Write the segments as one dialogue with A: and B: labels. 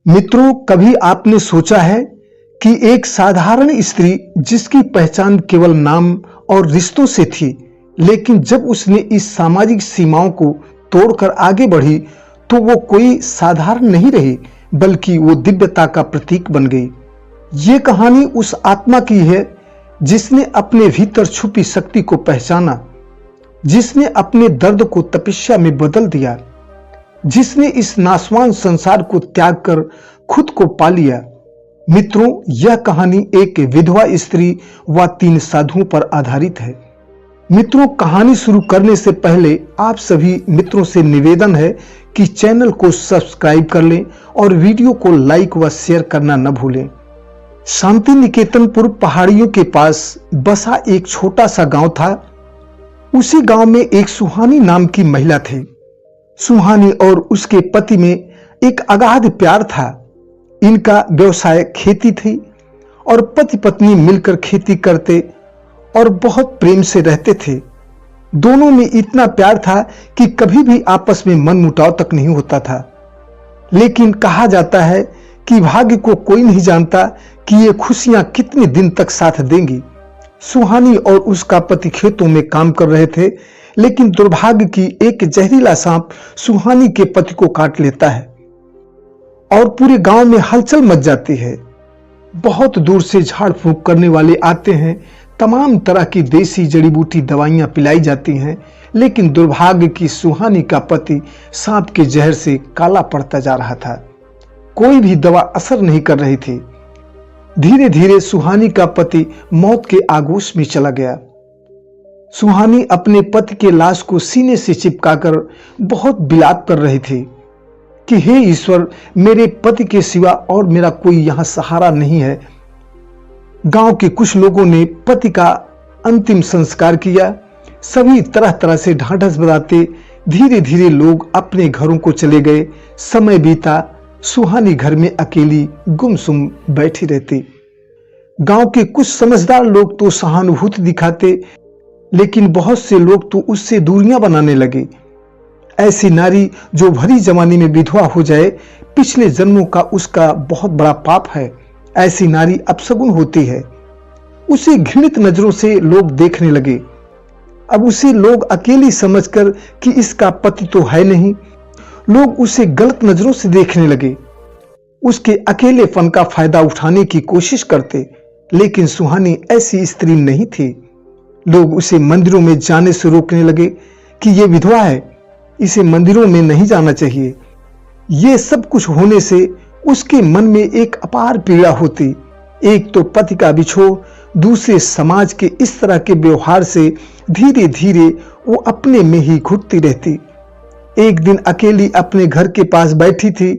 A: मित्रों, कभी आपने सोचा है कि एक साधारण स्त्री जिसकी पहचान केवल नाम और रिश्तों से थी, लेकिन जब उसने इस सामाजिक सीमाओं को तोड़कर आगे बढ़ी तो वो कोई साधारण नहीं रही, बल्कि वो दिव्यता का प्रतीक बन गई। ये कहानी उस आत्मा की है जिसने अपने भीतर छुपी शक्ति को पहचाना, जिसने अपने दर्द को तपस्या में बदल दिया, जिसने इस नासवान संसार को त्याग कर खुद को पा लिया। मित्रों, यह कहानी एक विधवा स्त्री व 3 साधुओं पर आधारित है। मित्रों, कहानी शुरू करने से पहले आप सभी मित्रों से निवेदन है कि चैनल को सब्सक्राइब कर लें और वीडियो को लाइक व शेयर करना न भूलें। शांति निकेतनपुर पहाड़ियों के पास बसा एक छोटा सा गांव था। उसी गांव में एक सुहानी नाम की महिला थी। सुहानी और उसके पति में एक अगाध प्यार था। इनका व्यवसाय खेती थी और पति पत्नी मिलकर खेती करते और बहुत प्रेम से रहते थे। दोनों में इतना प्यार था कि कभी भी आपस में मनमुटाव तक नहीं होता था। लेकिन कहा जाता है कि भाग्य को कोई नहीं जानता कि ये खुशियां कितने दिन तक साथ देंगी। सुहानी और उसका पति खेतों में काम कर रहे थे, लेकिन दुर्भाग्य की एक जहरीला सांप सुहानी के पति को काट लेता है और पूरे गांव में हलचल मच जाती है। बहुत दूर से झाड़ फूंक करने वाले आते हैं, तमाम तरह की देसी जड़ी बूटी दवाइयां पिलाई जाती हैं, लेकिन दुर्भाग्य की सुहानी का पति सांप के जहर से काला पड़ता जा रहा था। कोई भी दवा असर नहीं कर रही थी। धीरे धीरे सुहानी का पति मौत के आगोश में चला गया। सुहानी अपने पति के लाश को सीने से चिपकाकर बहुत विलाप कर रही थी कि हे ईश्वर, मेरे पति के सिवा और मेरा कोई यहां सहारा नहीं है। गांव के कुछ लोगों ने पति का अंतिम संस्कार किया। सभी तरह तरह से ढांढस बजाते धीरे धीरे लोग अपने घरों को चले गए। समय बीता। सुहानी घर में अकेली गुमसुम बैठी रहती। गांव के कुछ समझदार लोग तो सहानुभूति दिखाते, लेकिन बहुत से लोग तो उससे दूरियां बनाने लगे। ऐसी नारी जो भरी जवानी में विधवा हो जाए, पिछले जन्मों का उसका बहुत बड़ा पाप है। ऐसी नारी अपशगुन होती है। उसे घृणित नजरों से लोग देखने लगे। अब उसे लोग अकेली समझकर कि इसका पति तो है नहीं, लोग उसे गलत नजरों से देखने लगे। उसके अकेलेपन का फायदा उठाने की कोशिश करते, लेकिन सुहानी ऐसी स्त्री नहीं थी। लोग उसे मंदिरों में जाने से रोकने लगे कि ये विधवा है, इसे मंदिरों में नहीं जाना चाहिए। ये सब कुछ होने से उसके मन में एक अपार पीड़ा होती। एक तो पति का बिछोह, दूसरे समाज के इस तरह के व्यवहार से धीरे धीरे वो अपने में ही घुटती रहती। एक दिन अकेली अपने घर के पास बैठी थी,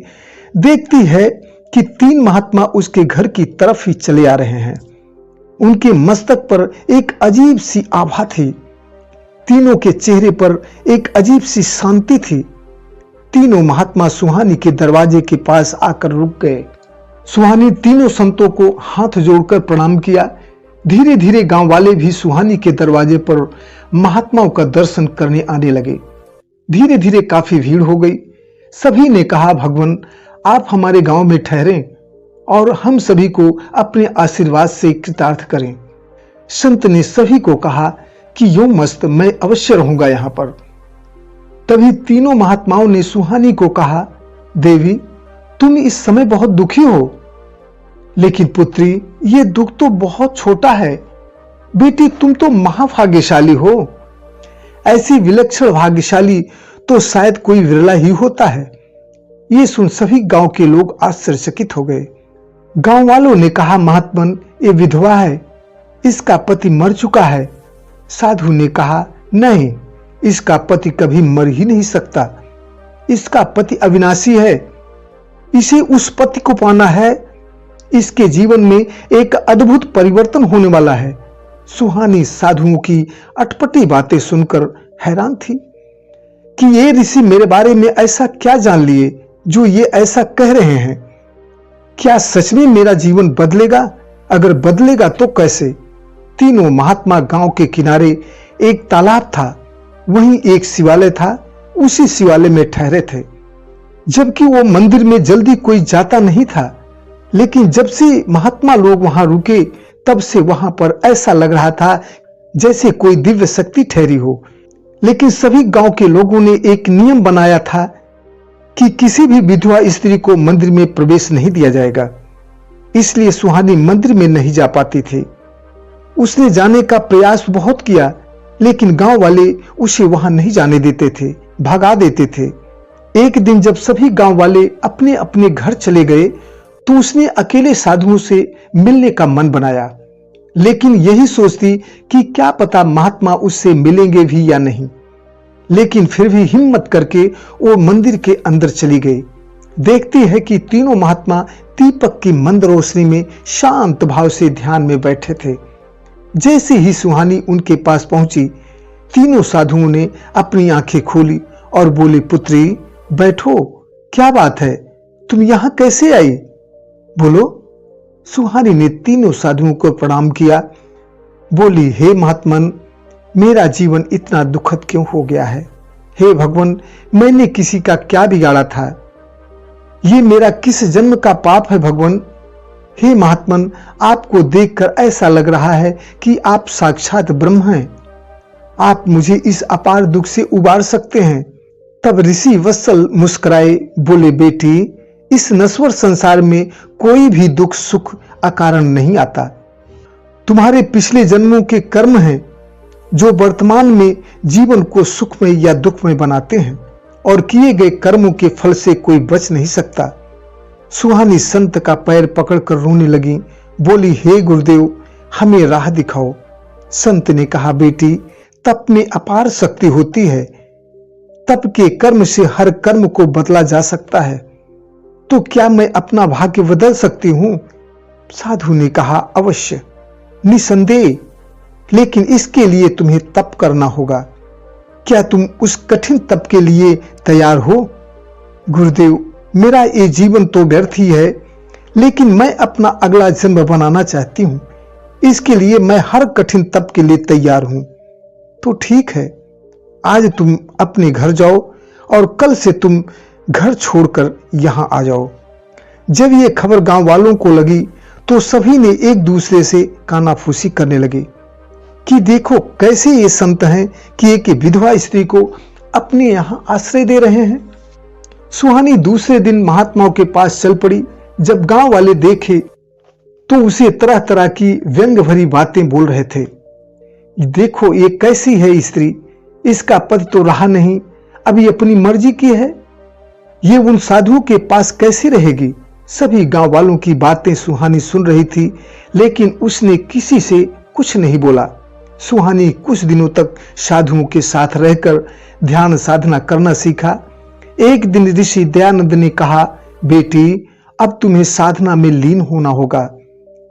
A: देखती है कि 3 महात्मा उसके घर की तरफ ही चले आ रहे हैं। उनके मस्तक पर एक अजीब सी आभा थी। तीनों के चेहरे पर एक अजीब सी शांति थी। तीनों महात्मा सुहानी के दरवाजे के पास आकर रुक गए। सुहानी तीनों संतों को हाथ जोड़कर प्रणाम किया। धीरे धीरे गांव वाले भी सुहानी के दरवाजे पर महात्माओं का दर्शन करने आने लगे। धीरे धीरे काफी भीड़ हो गई। सभी ने कहा, भगवान आप हमारे गांव में ठहरें और हम सभी को अपने आशीर्वाद से कृतार्थ करें। संत ने सभी को कहा कि यो मस्त, मैं अवश्य रहूंगा यहां पर। तभी तीनों महात्माओं ने सुहानी को कहा, देवी तुम इस समय बहुत दुखी हो, लेकिन पुत्री ये दुख तो बहुत छोटा है। बेटी तुम तो महाभाग्यशाली हो। ऐसी विलक्षण भाग्यशाली तो शायद कोई विरला ही होता है। ये सुन सभी गांव के लोग आश्चर्यचकित हो गए। गांव वालों ने कहा, महात्मन ये विधवा है, इसका पति मर चुका है। साधु ने कहा, नहीं, इसका पति कभी मर ही नहीं सकता। इसका पति अविनाशी है, इसे उस पति को पाना है। इसके जीवन में एक अद्भुत परिवर्तन होने वाला है। सुहानी साधुओं की अटपटी बातें सुनकर हैरान थी कि ये ऋषि मेरे बारे में ऐसा क्या जान लिए जो ये ऐसा कह रहे हैं। क्या सच में मेरा जीवन बदलेगा? अगर बदलेगा तो कैसे? तीनों महात्मा गांव के किनारे एक तालाब था, वहीं एक शिवालय था। उसी शिवालय में ठहरे थे। जबकि वो मंदिर में जल्दी कोई जाता नहीं था। लेकिन जब से महात्मा लोग वहां रुके, तब से वहां पर ऐसा लग रहा था जैसे कोई दिव्य शक्ति ठहरी हो। लेकिन सभी गांव के लोगों ने एक नियम बनाया था कि किसी भी विधवा स्त्री को मंदिर में प्रवेश नहीं दिया जाएगा। इसलिए सुहानी मंदिर में नहीं जा पाती थी। उसने जाने का प्रयास बहुत किया, लेकिन गांव वाले उसे वहां नहीं जाने देते थे, भगा देते थे। एक दिन जब सभी गांव वाले अपने अपने घर चले गए, तो उसने अकेले साधुओं से मिलने का मन बनाया, लेकिन यही सोचती कि क्या पता महात्मा उससे मिलेंगे भी या नहीं। लेकिन फिर भी हिम्मत करके वो मंदिर के अंदर चली गई। देखती है कि तीनों महात्मा दीपक की मंद रोशनी में शांत भाव से ध्यान में बैठे थे। जैसे ही सुहानी उनके पास पहुंची, तीनों साधुओं ने अपनी आंखें खोली और बोले, पुत्री बैठो, क्या बात है, तुम यहां कैसे आई, बोलो। सुहानी ने तीनों साधुओं को प्रणाम किया। बोली, हे महात्मन, मेरा जीवन इतना दुखद क्यों हो गया है। हे भगवान, मैंने किसी का क्या बिगाड़ा था, ये मेरा किस जन्म का पाप है भगवान। हे महात्मन, आपको देखकर ऐसा लग रहा है कि आप साक्षात ब्रह्म हैं। आप मुझे इस अपार दुख से उबार सकते हैं। तब ऋषि वत्सल मुस्कुराए, बोले, बेटी, इस नश्वर संसार में कोई भी दुख सुख अकारण नहीं आता। तुम्हारे पिछले जन्मों के कर्म हैं जो वर्तमान में जीवन को सुखमय या दुखमय बनाते हैं, और किए गए कर्मों के फल से कोई बच नहीं सकता। सुहानी संत का पैर पकड़कर रोने लगी। बोली, हे गुरुदेव, हमें राह दिखाओ। संत ने कहा, बेटी, तप में अपार शक्ति होती है। तप के कर्म से हर कर्म को बदला जा सकता है। तो क्या मैं अपना भाग्य बदल सकती हूं? साधु ने कहा, अवश्य, निसंदेह, लेकिन इसके लिए तुम्हें तप करना होगा। क्या तुम उस कठिन तप के लिए तैयार हो? गुरुदेव, मेरा ये जीवन तो व्यर्थ ही है, लेकिन मैं अपना अगला जन्म बनाना चाहती हूं। इसके लिए मैं हर कठिन तप के लिए तैयार हूं। तो ठीक है, आज तुम अपने घर जाओ और कल से तुम घर छोड़कर यहां आ जाओ। जब ये खबर गांव वालों को लगी, तो सभी ने एक दूसरे से कानाफूसी करने लगे कि देखो कैसे ये संत हैं कि एक विधवा स्त्री को अपने यहां आश्रय दे रहे हैं। सुहानी दूसरे दिन महात्माओं के पास चल पड़ी। जब गांव वाले देखे तो उसे तरह तरह की व्यंग भरी बातें बोल रहे थे। देखो ये कैसी है स्त्री, इसका पति तो रहा नहीं, अभी अपनी मर्जी की है, ये उन साधुओं के पास कैसे रहेगी। सभी गांव वालों की बातें सुहानी सुन रही थी, लेकिन उसने किसी से कुछ नहीं बोला। सुहानी कुछ दिनों तक साधुओं के साथ रहकर ध्यान साधना करना सीखा। एक दिन ऋषि दयानंद ने कहा, बेटी, अब तुम्हें साधना में लीन होना होगा।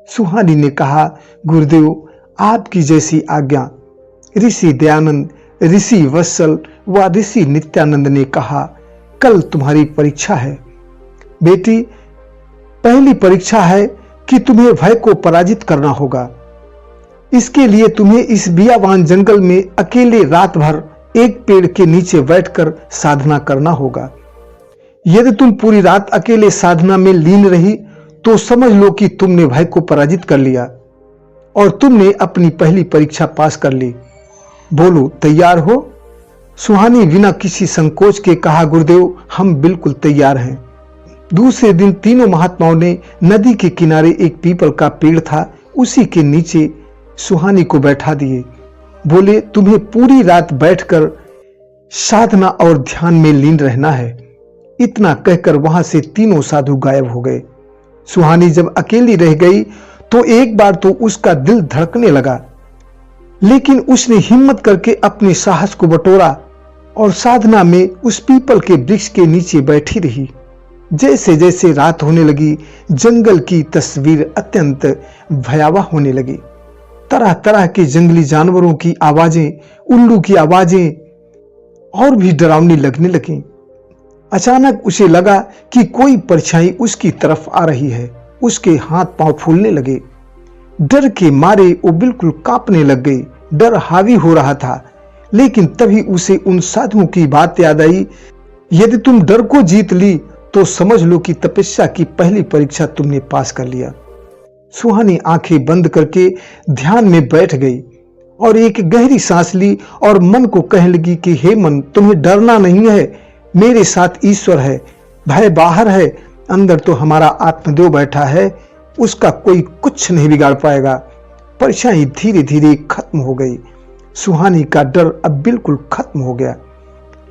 A: सुहानी ने कहा, गुरुदेव, आपकी जैसी आज्ञा। ऋषि दयानंद, ऋषि वत्सल व ऋषि नित्यानंद ने कहा, कल तुम्हारी परीक्षा है बेटी। पहली परीक्षा है कि तुम्हें भय को पराजित करना होगा। इसके लिए तुम्हें इस बियावान जंगल में अकेले रात भर एक पेड़ के नीचे बैठकर साधना करना होगा। यदि तुम पूरी रात अकेले साधना में लीन रही, तो समझ लो कि तुमने भय को पराजित कर लिया और तुमने अपनी पहली परीक्षा पास कर ली। बोलो, तैयार हो? सुहानी बिना किसी संकोच के कहा, गुरुदेव, हम बिल्कुल तैयार हैं। दूसरे दिन तीनों महात्माओं ने नदी के किनारे एक पीपल का पेड़ था, उसी के नीचे सुहानी को बैठा दिए। बोले, तुम्हें पूरी रात बैठकर साधना और ध्यान में लीन रहना है। इतना कहकर वहां से तीनों साधु गायब हो गए। सुहानी जब अकेली रह गई तो एक बार तो उसका दिल धड़कने लगा, लेकिन उसने हिम्मत करके अपने साहस को बटोरा और साधना में उस पीपल के वृक्ष के नीचे बैठी रही। जैसे जैसे रात होने लगी, जंगल की तस्वीर अत्यंत भयावह होने लगी। तरह तरह के जंगली जानवरों की आवाजें, उल्लू की आवाजें और भी डरावनी लगने लगी। अचानक उसे लगा कि कोई परछाई उसकी तरफ आ रही है। उसके हाथ पांव फूलने लगे। डर के मारे वो बिल्कुल कांपने लग गई। डर हावी हो रहा था, लेकिन तभी उसे उन साधुओं की बात याद आई यदि तुम डर को जीत ली तो समझ लो कि तपस्या की पहली परीक्षा तुमने पास कर लिया। सुहानी आंखें बंद करके ध्यान में बैठ गई और एक गहरी सांस ली और मन को कहने लगी कि हे मन, तुम्हें डरना नहीं है, मेरे साथ ईश्वर है। भय बाहर है, अंदर तो हमारा आत्मदेव बैठा है, उसका कोई कुछ नहीं बिगाड़ पाएगा। परेशानी धीरे धीरे खत्म हो गई। सुहानी का डर अब बिल्कुल खत्म हो गया,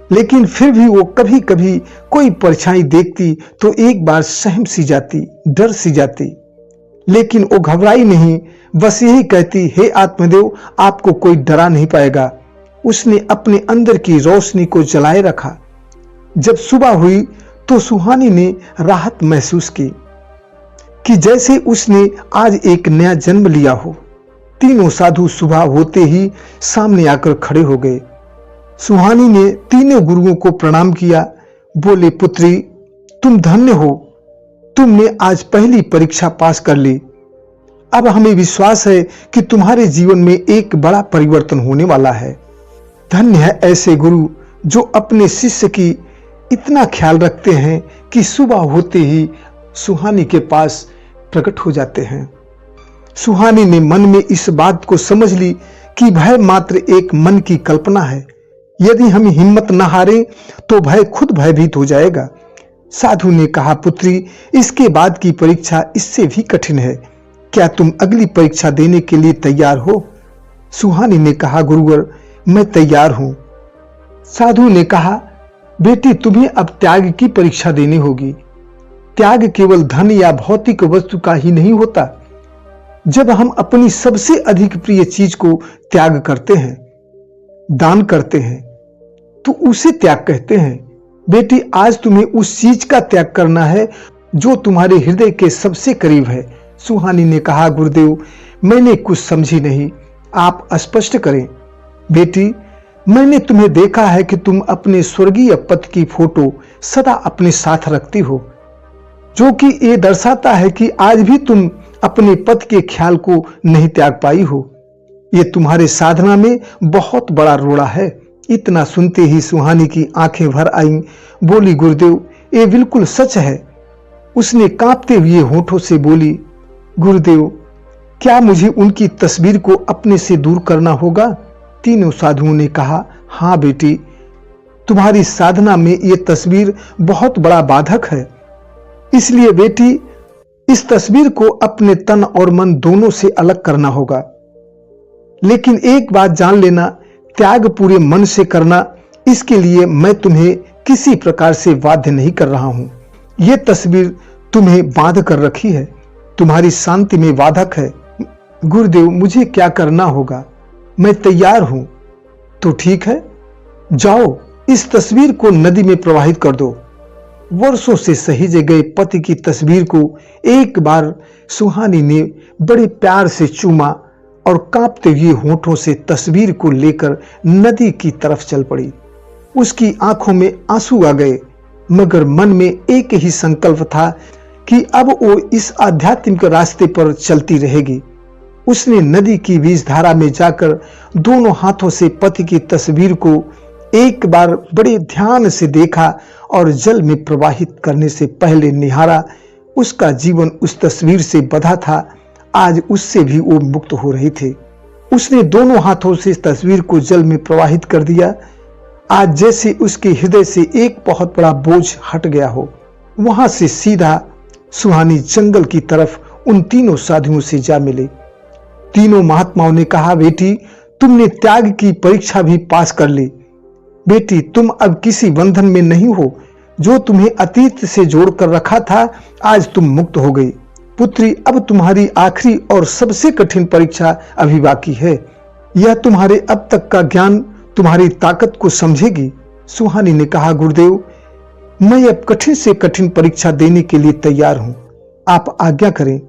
A: लेकिन फिर भी वो कभी कभी कोई परेशानी देखती तो एक बार सहम सी जाती, डर सी जाती, लेकिन वो घबराई नहीं, बस यही कहती, हे आत्मदेव, आपको कोई डरा नहीं पाएगा। उसने अपने अंदर की रोशनी को जलाए रखा। जब सुबह हुई तो सुहानी ने राहत महसूस की कि जैसे उसने आज एक नया जन्म लिया हो। तीनों साधु सुबह होते ही सामने आकर खड़े हो गए। सुहानी ने तीनों गुरुओं को प्रणाम किया। बोले, पुत्री, तुम धन्य हो, तुमने आज पहली परीक्षा पास कर ली। अब हमें विश्वास है कि तुम्हारे जीवन में एक बड़ा परिवर्तन होने वाला है। धन्य है ऐसे गुरु जो अपने शिष्य की इतना ख्याल रखते हैं कि सुबह होते ही सुहानी के पास प्रकट हो जाते हैं। सुहानी ने मन में इस बात को समझ ली कि भय मात्र एक मन की कल्पना है। यदि हम हिम्मत न हारें तो भय खुद भयभीत हो जाएगा। साधु ने कहा, पुत्री, इसके बाद की परीक्षा इससे भी कठिन है। क्या तुम अगली परीक्षा देने के लिए तैयार हो? सुहानी ने कहा, गुरुवर, मैं तैयार हूं। साधु ने कहा, बेटी, तुम्हें अब त्याग की परीक्षा देनी होगी। त्याग केवल धन या भौतिक वस्तु का ही नहीं होता। जब हम अपनी सबसे अधिक प्रिय चीज को त्याग करते हैं, दान करते हैं, तो उसे त्याग कहते हैं। बेटी, आज तुम्हें उस चीज का त्याग करना है जो तुम्हारे हृदय के सबसे करीब है। सुहानी ने कहा, गुरुदेव, मैंने कुछ समझी नहीं, आप स्पष्ट करें। बेटी, मैंने तुम्हें देखा है कि तुम अपने स्वर्गीय पति की फोटो सदा अपने साथ रखती हो, जो कि ये दर्शाता है कि आज भी तुम अपने पति के ख्याल को नहीं त्याग पाई हो। ये तुम्हारे साधना में बहुत बड़ा रोड़ा है। इतना सुनते ही सुहानी की आंखें भर आईं। बोली, गुरुदेव, ये बिल्कुल सच है। उसने कांपते हुए होठों से बोली, गुरुदेव, क्या मुझे उनकी तस्वीर को अपने से दूर करना होगा? तीनों साधुओं ने कहा, हाँ बेटी, तुम्हारी साधना में ये तस्वीर बहुत बड़ा बाधक है। इसलिए बेटी, इस तस्वीर को अपने तन और मन दोनों से अलग करना होगा। लेकिन एक बात जान लेना, त्याग पूरे मन से करना, इसके लिए मैं तुम्हें किसी प्रकार से बाध्य नहीं कर रहा हूं। यह तस्वीर तुम्हें बांध कर रखी है, तुम्हारी शांति में बाधक है। गुरुदेव, मुझे क्या करना होगा? मैं तैयार हूं। तो ठीक है, जाओ, इस तस्वीर को नदी में प्रवाहित कर दो। वर्षों से सहेजे गए पति की तस्वीर को एक बार सुहानी ने बड़े प्यार से चूमा और कांपते हुए होठों से तस्वीर को लेकर नदी की तरफ चल पड़ी। उसकी आंखों में आंसू आ गए, मगर मन में एक ही संकल्प था कि अब वो इस आध्यात्मिक रास्ते पर चलती रहेगी। उसने नदी की बीज धारा में जाकर दोनों हाथों से पति की तस्वीर को एक बार बड़े ध्यान से देखा और जल में प्रवाहित करने से पहले निहारा। उसका जीवन उस तस्वीर से बंधा था, आज उससे भी वो मुक्त हो रहे थे। उसने दोनों हाथों से तस्वीर को जल में प्रवाहित कर दिया। आज जैसे उसके हृदय से एक बहुत बड़ा बोझ हट गया हो। वहां से सीधा सुहानी जंगल की तरफ उन तीनों साधुओं से जा मिले। तीनों महात्माओं ने कहा, बेटी, तुमने त्याग की परीक्षा भी पास कर ली। बेटी, तुम अब किसी बंधन में नहीं हो। जो तुम्हें अतीत से जोड़कर रखा था, आज तुम मुक्त हो गई। पुत्री, अब तुम्हारी आखिरी और सबसे कठिन परीक्षा अभी बाकी है। यह तुम्हारे अब तक का ज्ञान तुम्हारी ताकत को समझेगी। सुहानी ने कहा, गुरुदेव, मैं अब कठिन से कठिन परीक्षा देने के लिए तैयार हूं, आप आज्ञा करें।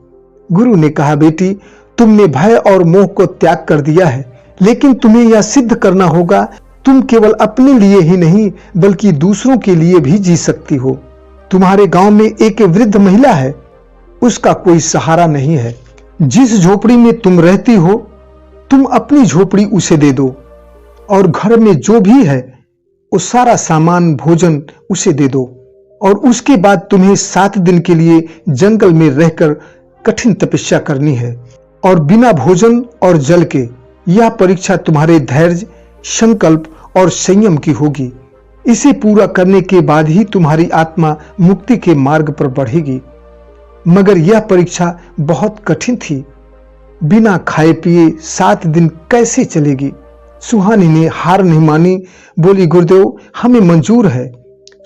A: गुरु ने कहा, बेटी, तुमने भय और मोह को त्याग कर दिया है, लेकिन तुम्हें यह सिद्ध करना होगा तुम केवल अपने लिए ही नहीं बल्कि दूसरों के लिए भी जी सकती हो। तुम्हारे गांव में एक वृद्ध महिला है, उसका कोई सहारा नहीं है। जिस झोपड़ी में तुम रहती हो, तुम अपनी झोपड़ी उसे दे दो और घर में जो भी है वो सारा सामान भोजन उसे दे दो और उसके बाद तुम्हें 7 दिन के लिए जंगल में रहकर कठिन तपस्या करनी है और बिना भोजन और जल के। यह परीक्षा तुम्हारे धैर्य, संकल्प और संयम की होगी। इसे पूरा करने के बाद ही तुम्हारी आत्मा मुक्ति के मार्ग पर बढ़ेगी। मगर यह परीक्षा बहुत कठिन थी। बिना खाए पिए 7 दिन कैसे चलेगी? सुहानी ने हार नहीं मानी, बोली गुरुदेव हमें मंजूर है।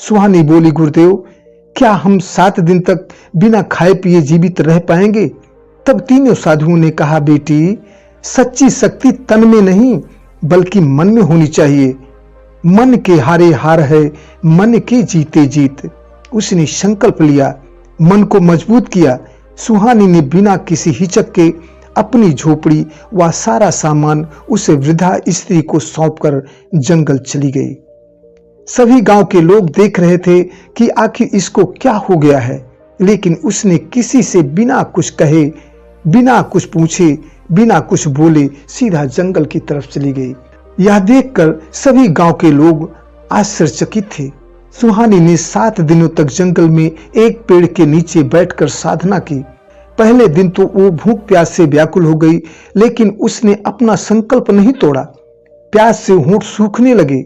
A: सुहानी बोली गुरुदेव क्या हम 7 दिन तक बिना खाए पिए जीवित रह पाएंगे? तब तीनों साधुओं ने कहा बेटी, सच्ची शक्ति तन में नहीं बल्कि मन में होनी चाहिए। मन के हारे हार है, मन के जीते जीत। उसने संकल्प लिया, मन को मजबूत किया। सुहानी ने बिना किसी हिचक के अपनी झोपड़ी व सारा सामान उस वृद्धा स्त्री को सौंपकर जंगल चली गई। सभी गांव के लोग देख रहे थे कि आखिर इसको क्या हो गया है, लेकिन उसने किसी से बिना कुछ कहे, बिना कुछ पूछे, बिना कुछ बोले सीधा जंगल की तरफ चली गई। यह देखकर सभी गांव के लोग आश्चर्यचकित थे। सुहानी ने 7 दिनों तक जंगल में एक पेड़ के नीचे बैठकर साधना की। पहले दिन तो वो भूख प्यास से व्याकुल हो गई, लेकिन उसने अपना संकल्प नहीं तोड़ा। प्यास से होंठ सूखने लगे,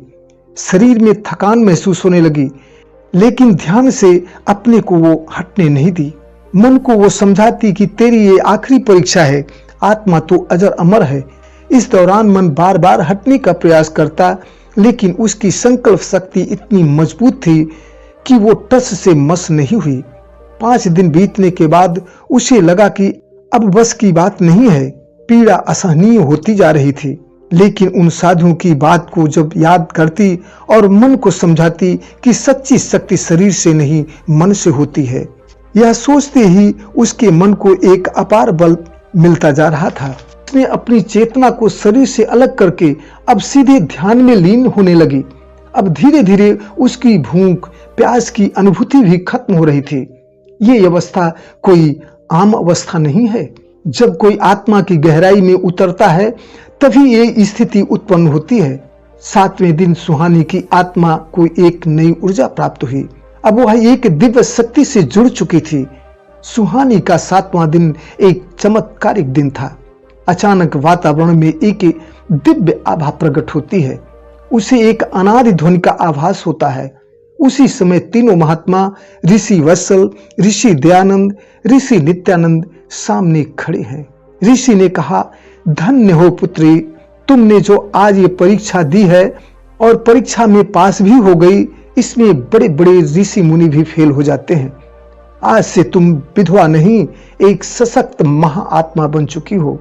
A: शरीर में थकान महसूस होने लगी, लेकिन ध्यान से अपने को वो हटने नहीं दी। मन को वो समझाती कि तेरी ये आखिरी परीक्षा है, आत्मा तो अजर अमर है। इस दौरान मन बार बार हटने का प्रयास करता, लेकिन उसकी संकल्प शक्ति इतनी मजबूत थी कि वो टस से मस नहीं हुई। 5 दिन बीतने के बाद उसे लगा कि अब बस की बात नहीं है। पीड़ा असहनीय होती जा रही थी, लेकिन उन साधुओं की बात को जब याद करती और मन को समझाती कि सच्ची शक्ति शरीर से नहीं मन से होती है, यह सोचते ही उसके मन को एक अपार बल मिलता जा रहा था। उसने अपनी चेतना को शरीर से अलग करके अब सीधे ध्यान में लीन होने लगी। अब धीरे धीरे उसकी भूख प्यास की अनुभूति भी खत्म हो रही थी। ये अवस्था कोई आम अवस्था नहीं है। जब कोई आत्मा की गहराई में उतरता है तभी ये स्थिति उत्पन्न होती है। 7वें दिन सुहानी की आत्मा को एक नई ऊर्जा प्राप्त हुई। अब वह एक दिव्य शक्ति से जुड़ चुकी थी। सुहानी का 7वां दिन एक चमत्कारिक दिन था। अचानक वातावरण में एक दिव्य आभा प्रकट होती है। उसे एक अनादि ध्वनि का आभास होता है। उसी समय तीनों महात्मा ऋषि वत्सल, ऋषि दयानंद, ऋषि नित्यानंद सामने खड़े हैं। ऋषि ने कहा, धन्य हो पुत्री, तुमने जो आज ये परीक्षा दी है और परीक्षा में पास भी हो गई। इसमें बड़े बड़े ऋषि मुनि भी फेल हो जाते हैं। आज से तुम विधवा नहीं, एक सशक्त महाआत्मा बन चुकी हो।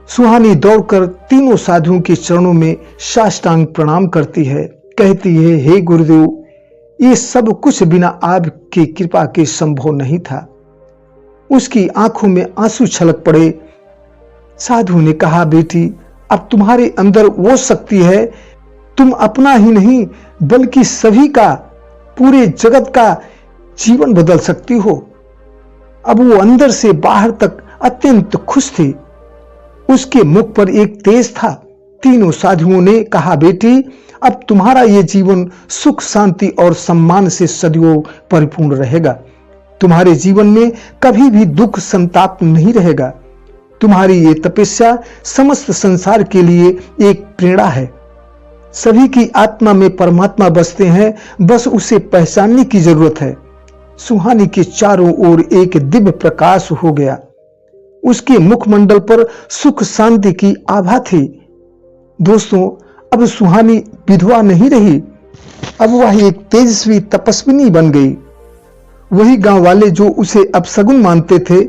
A: सुहानी दौड़कर तीनों साधुओं के चरणों में साष्टांग प्रणाम करती है। कहती है, हे गुरुदेव, ये सब कुछ बिना आपकी कृपा के संभव नहीं था। उसकी आंखों में आंसू छलक पड़े। साधु ने कहा, बेटी, अब तुम्हारे अंदर वो शक्ति है, तुम अपना ही नहीं बल्कि सभी का, पूरे जगत का जीवन बदल सकती हो। अब वो अंदर से बाहर तक अत्यंत खुश थी। उसके मुख पर एक तेज था। तीनों साधुओं ने कहा, बेटी, अब तुम्हारा ये जीवन सुख, शांति और सम्मान से सदैव परिपूर्ण रहेगा। तुम्हारे जीवन में कभी भी दुख, संताप नहीं रहेगा। तुम्हारी ये तपस्या समस्त संसार के लिए एक प्रेरणा है। सभी की आत्मा में परमात्मा बसते हैं, बस उसे पहचानने की जरूरत है। सुहानी के चारों ओर एक दिव्य प्रकाश हो गया। उसके मुखमंडल पर सुख, शांति की आभा थी। दोस्तों, अब सुहानी विधवा नहीं रही, अब वह एक तेजस्वी तपस्विनी बन गई। वही गांव वाले जो उसे अपशगुन मानते थे,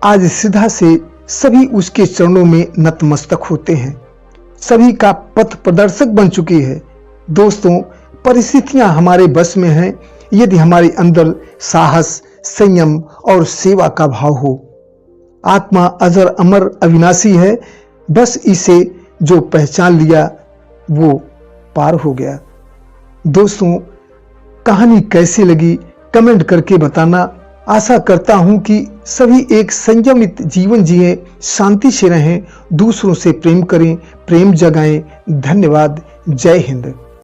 A: आज सीधा से सभी उसके चरणों में नतमस्तक होते हैं। सभी का पथ प्रदर्शक बन चुकी है। दोस्तों, परिस्थितियां हमारे बस में हैं यदि हमारे अंदर साहस, संयम और सेवा का भाव हो। आत्मा अजर अमर अविनाशी है, बस इसे जो पहचान लिया वो पार हो गया। दोस्तों, कहानी कैसी लगी कमेंट करके बताना। आशा करता हूं कि सभी एक संयमित जीवन जिए, शांति से रहें, दूसरों से प्रेम करें, प्रेम जगाएं। धन्यवाद। जय हिंद।